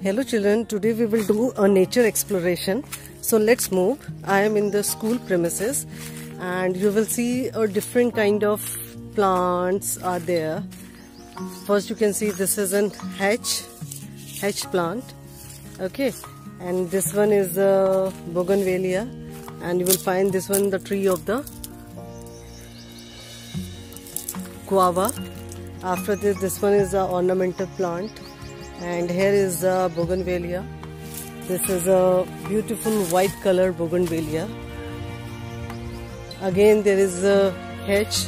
Hello children, today we will do a nature exploration. So let's move. I am in the school premises and you will see a different kind of plants are there. First you can see this is an hedge plant. Okay, and this one is a bougainvillea, and you will find this one the tree of the guava. After this one is a ornamental plant, and here is the bougainvillea. This is a beautiful white color bougainvillea. Again there is a hedge.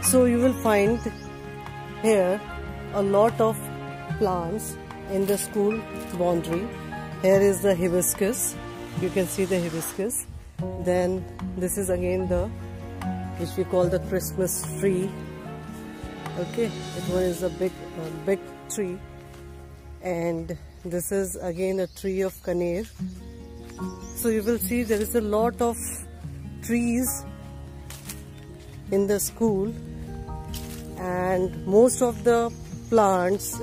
So you will find here a lot of plants in the school boundary. Here is the hibiscus. You can see the hibiscus. Then this is again the which we call the Christmas tree. Okay, it was a big tree. And this is again a tree of Kaner. So you will see there is a lot of trees in the school, and most of the plants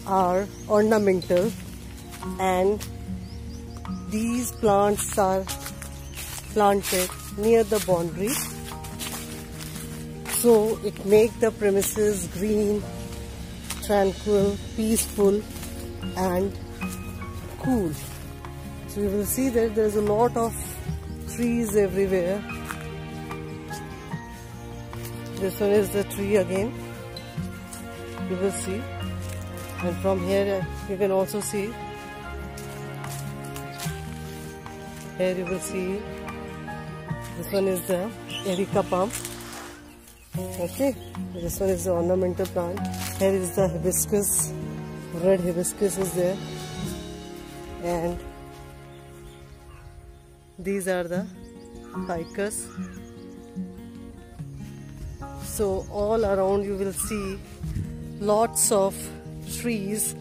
are ornamental, and these plants are planted near the boundary, so it makes the premises green, tranquil, peaceful and cool. So you will see that there is a lot of trees everywhere. This one is the tree again, you will see, and from here you can also see, here you will see this one is the Erica palm. Okay, this one is the ornamental plant. Here is the hibiscus, red hibiscus is there, and these are the ficus. So all around you will see lots of trees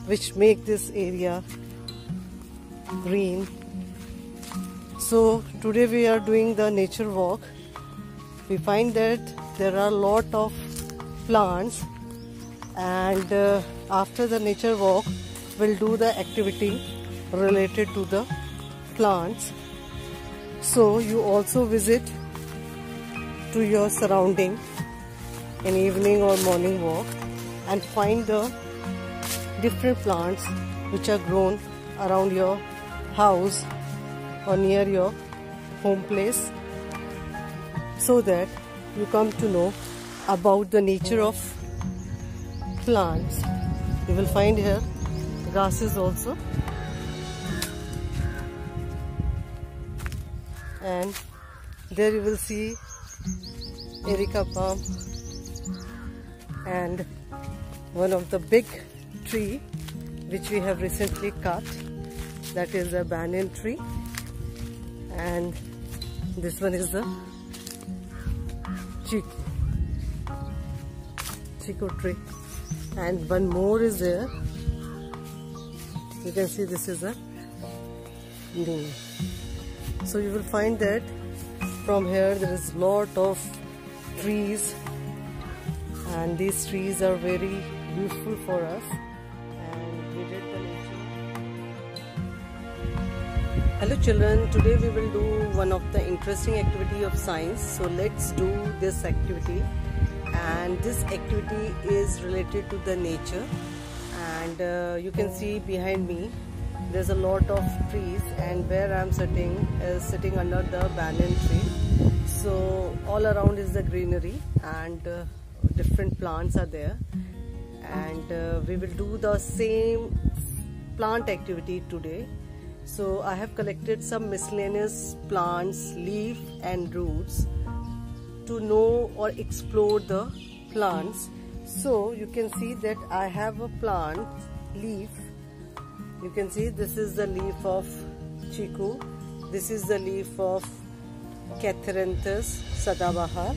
which make this area green. So today we are doing the nature walk. We find that there are a lot of plants, and after the nature walk we'll do the activity related to the plants. So you also visit to your surrounding in evening or morning walk and find the different plants which are grown around your house or near your home place, so that you come to know about the nature of plants. You will find here grasses also, and there you will see Erica palm and one of the big tree which we have recently cut, that is a banyan tree, and this one is the chico tree, and one more is there. You can see this is a neem. So you will find that from here there is lot of trees, and these trees are very useful for us, and we did the nature. Hello children, today we will do one of the interesting activity of science. So let's do this activity, and this activity is related to the nature. And you can see behind me there's a lot of trees, and where I'm sitting is sitting under the banyan tree. So all around is the greenery, and different plants are there, and we will do the same plant activity today. So I have collected some miscellaneous plants, leaf and roots to know or explore the plants. So you can see that I have a plant leaf. You can see this is the leaf of chiku, this is the leaf of Catharanthus sadabahar,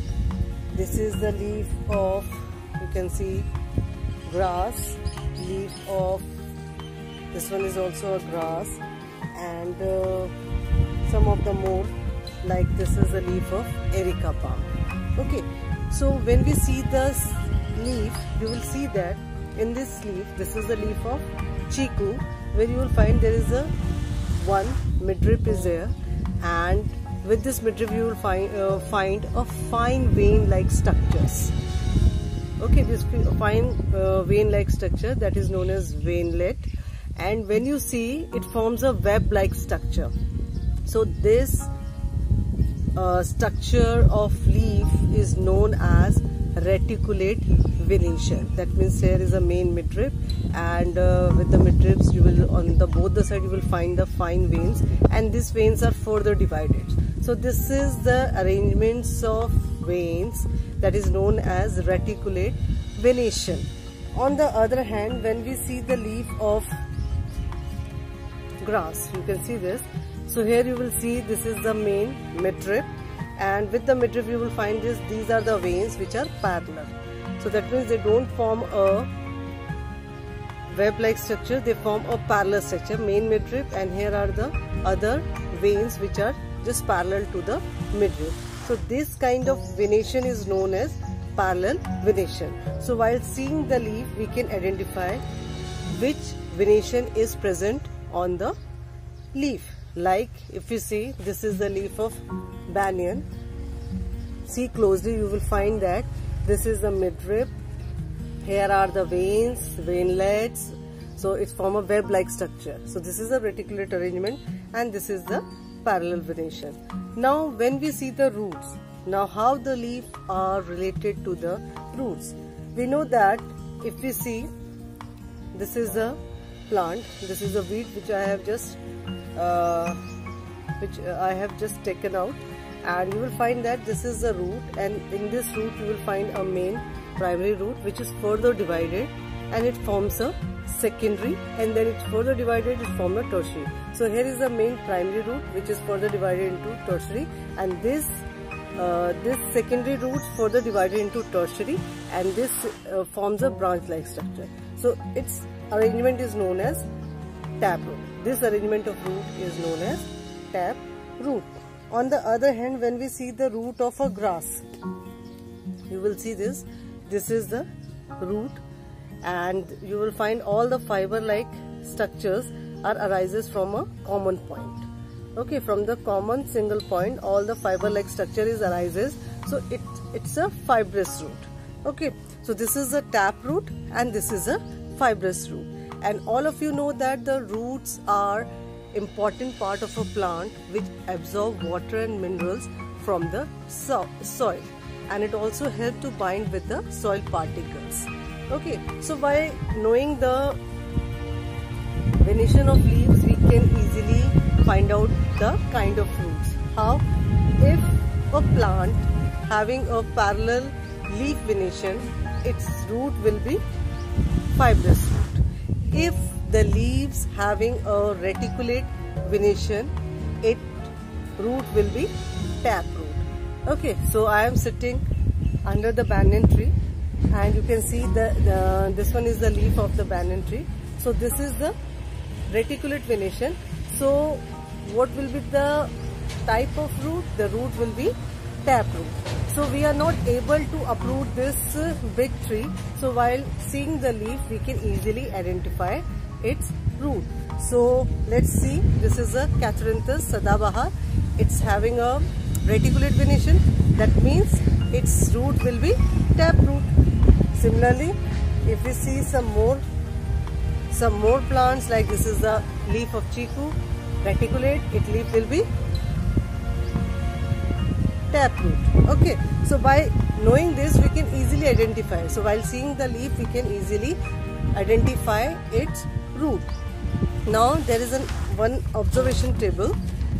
this is the leaf of, you can see, grass, leaf of, this one is also a grass, and some of the more, like this is a leaf of Erica palm. Okay, so when we see the leaf, you will see that in this leaf, this is the leaf of chiku, where you will find there is a one midrib is there, and with this midrib you will find a fine vein-like structures. Okay, this fine vein-like structure, that is known as veinlet, and when you see, it forms a web-like structure. So this structure of leaf is known as reticulate venation. That means there is a main midrib, and with the midribs you will, on the both the side you will find the fine veins, and these veins are further divided. So this is the arrangements of veins that is known as reticulate venation. On the other hand, when we see the leaf of grass, you can see this. So here you will see this is the main midrib, and with the midrib you will find these are the veins which are parallel. So that means they don't form a web-like structure, they form a parallel structure, main midrib, and here are the other veins which are just parallel to the midrib. So this kind of venation is known as parallel venation. So while seeing the leaf, we can identify which venation is present on the leaf. Like if you see, this is the leaf of banyan. See closely, you will find that this is the midrib. Here are the veins, veinlets. So it forms a web-like structure. So this is a reticulate arrangement, and this is the parallel venation. Now when we see the roots, now how the leaf are related to the roots. We know that if we see, this is a plant, this is a weed which I have just taken out, and you will find that this is the root, and in this root you will find a main primary root which is further divided, and it forms a secondary, and then it's further divided, it forms a tertiary. So here is the main primary root which is further divided into tertiary, and this secondary roots further divided into tertiary, and this forms a branch-like structure. So its arrangement is known as taproot. This arrangement of root is known as taproot. On the other hand, when we see the root of a grass, you will see this. This is the root, and you will find all the fiber-like structures arises from a common point. Okay, from the common single point, all the fiber-like structure arises. So it's a fibrous root. Okay, so this is a taproot, and this is a fibrous root. And all of you know that the roots are important part of a plant which absorb water and minerals from the soil, and it also helps to bind with the soil particles. Okay, so by knowing the venation of leaves, we can easily find out the kind of roots. How? If a plant having a parallel leaf venation, its root will be fibrous root. If the leaves having a reticulate venation, its root will be taproot. Okay, so I am sitting under the banyan tree, and you can see this one is the leaf of the banyan tree. So this is the reticulate venation. So what will be the type of root? The root will be taproot. So we are not able to uproot this big tree. So while seeing the leaf, we can easily identify its root. So let's see, this is a Catharinthus Sadabahar. It's having a reticulate venation. That means its root will be taproot. Similarly, if we see some more plants, like this is the leaf of chiku, reticulate, its leaf will be taproot. Okay, so by knowing this, we can easily identify. So while seeing the leaf, we can easily identify its root. Now there is one observation table,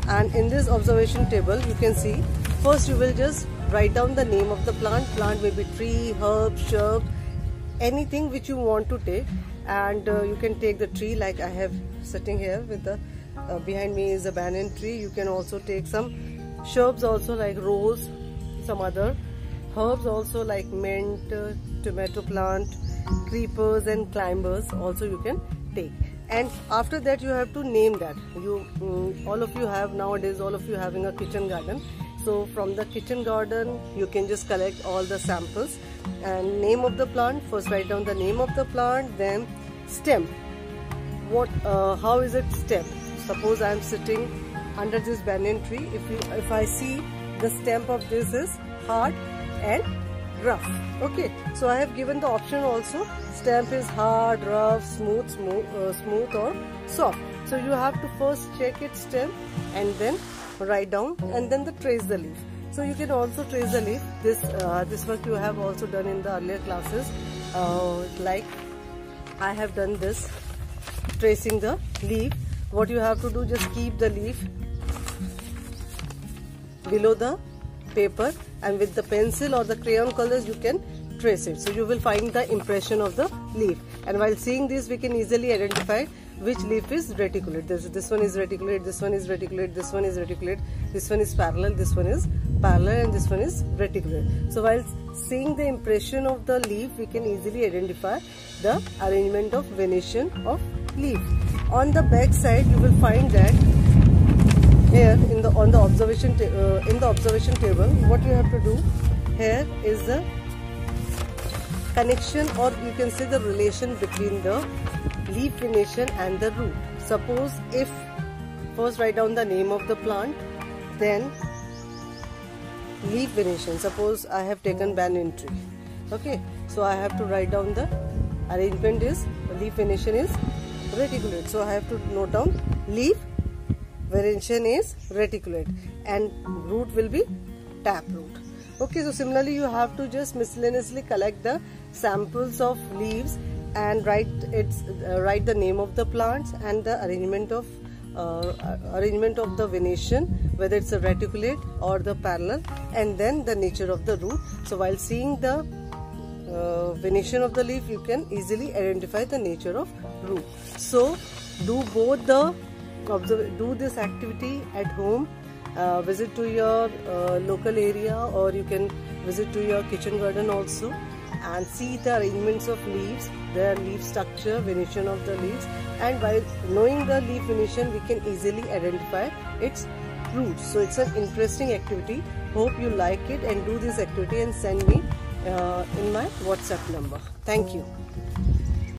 and in this observation table you can see, first you will just write down the name of the plant. Plant may be tree, herb, shrub, anything which you want to take, and you can take the tree like I have sitting here with the behind me is a banyan tree. You can also take some shrubs also like rose, some other herbs also like mint, tomato plant, creepers and climbers also you can take. And after that you have to name that. All of you have nowadays, all of you having a kitchen garden. So from the kitchen garden you can just collect all the samples And name of the plant, first write down the name of the plant, then stem. How is it stem? Suppose I am sitting under this banyan tree. If I see the stem of this is hard and rough. Okay, so I have given the option also. Stem is hard, rough, smooth or soft. So you have to first check its stem and then write down and then trace the leaf. So you can also trace the leaf. This work you have also done in the earlier classes. Like I have done this, tracing the leaf. What you have to do, just keep the leaf below the paper and with the pencil or the crayon colors you can trace it. So you will find the impression of the leaf, and while seeing this we can easily identify which leaf is reticulate. This one is reticulate, this one is reticulate, this one is reticulate, this one is parallel, this one is parallel, and this one is reticulate. So while seeing the impression of the leaf we can easily identify the arrangement of venation of leaf. On the back side you will find that here in the observation table, what you have to do here is the connection, or you can say the relation between the leaf venation and the root. Suppose if first write down the name of the plant, then leaf venation. Suppose I have taken banyan tree. Okay, so I have to write down the arrangement is leaf venation is reticulate. So I have to note down leaf venation is reticulate and root will be taproot. Okay, so similarly you have to just miscellaneously collect the samples of leaves and write the name of the plants and the arrangement of the venation, whether it's a reticulate or the parallel, and then the nature of the root. So while seeing the venation of the leaf you can easily identify the nature of root. So do this activity at home. Visit to your local area, or you can visit to your kitchen garden also, and see the arrangements of leaves, their leaf structure, venation of the leaves, and by knowing the leaf venation we can easily identify its roots. So it's an interesting activity. Hope you like it and do this activity and send me in my WhatsApp number. Thank you.